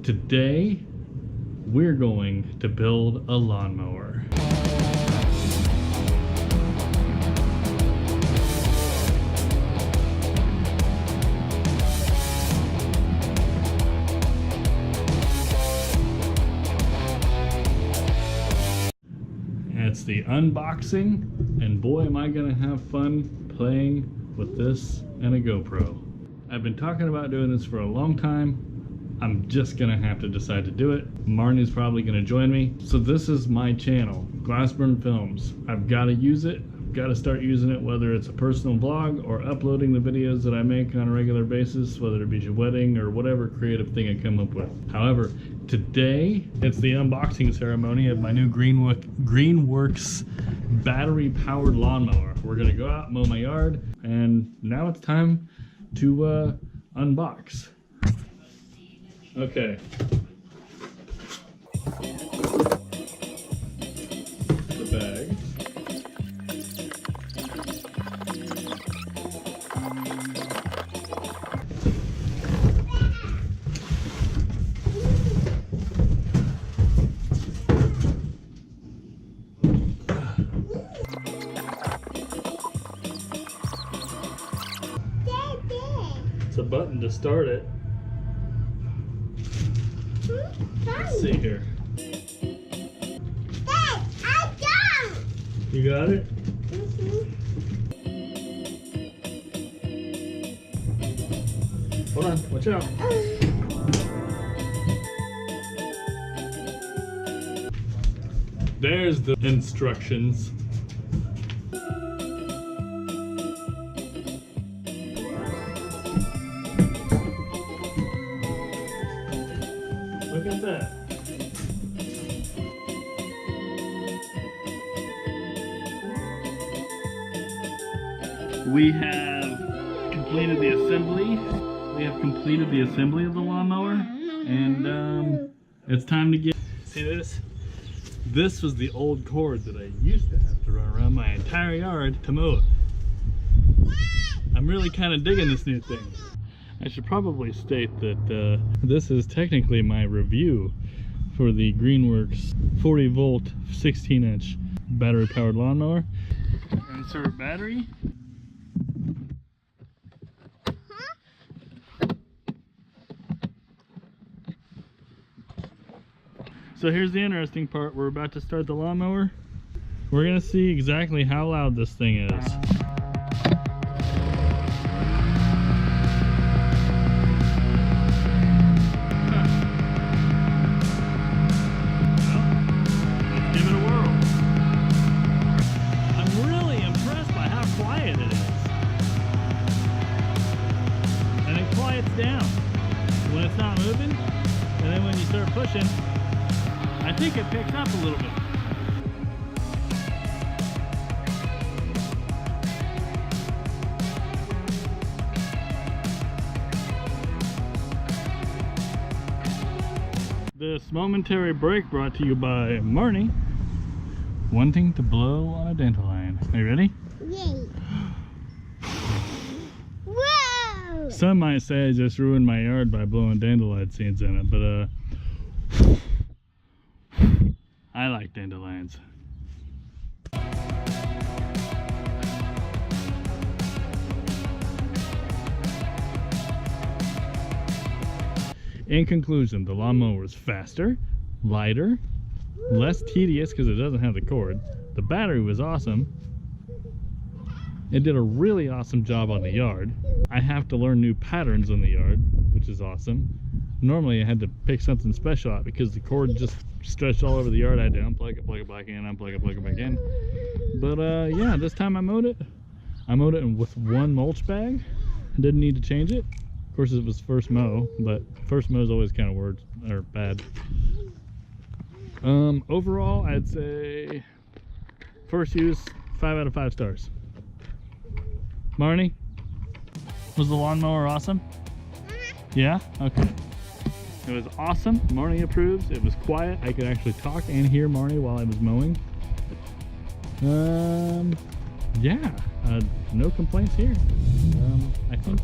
Today, we're going to build a lawnmower. It's the unboxing, and boy am I gonna have fun playing with this and a GoPro. I've been talking about doing this for a long time. I'm just gonna have to decide to do it. Marnie's probably gonna join me. So this is my channel, Glassburn Films. I've gotta use it. I've gotta start using it, whether it's a personal vlog or uploading the videos that I make on a regular basis, whether it be a wedding or whatever creative thing I come up with. However, today, it's the unboxing ceremony of my new Greenworks battery-powered lawnmower. We're gonna go out, mow my yard, and now it's time to unbox. Okay. The bag. It's a button to start it. Let's see here. Dad, I got it. You got it? Hold on, watch out. There's the instructions. Look at that. We have completed the assembly. Of the lawnmower, and it's time to get. See this? This was the old cord that I used to have to run around my entire yard to mow it. I'm really kind of digging this new thing. I should probably state that this is technically my review for the Greenworks 40 volt 16-inch battery powered lawnmower. Insert battery. So here's the interesting part. We're about to start the lawnmower. We're gonna see exactly how loud this thing is. Down when it's not moving, and then when you start pushing, I think it picks up a little bit. This momentary break brought to you by Marnie wanting to blow on a dandelion. Are you ready? Yay. Some might say I just ruined my yard by blowing dandelion seeds in it, but I like dandelions. In conclusion, the lawnmower is faster, lighter, less tedious because it doesn't have the cord. The battery was awesome. It did a really awesome job on the yard. I have to learn new patterns on the yard, which is awesome. Normally I had to pick something special out because the cord just stretched all over the yard. I had to unplug it, plug it back in, unplug it, plug it back in. But yeah, this time I mowed it with one mulch bag. Didn't need to change it. Of course, it was first mow, but first mow is always kind of bad. Overall, I'd say first use, 5 out of 5 stars. Marnie, was the lawnmower awesome? Yeah? Okay. It was awesome. Marnie approves. It was quiet. I could actually talk and hear Marnie while I was mowing. Yeah, no complaints here. I think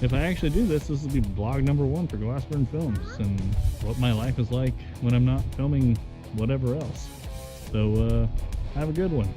if I actually do this, this will be blog number 1 for Glassburn Films and what my life is like when I'm not filming whatever else. So have a good one.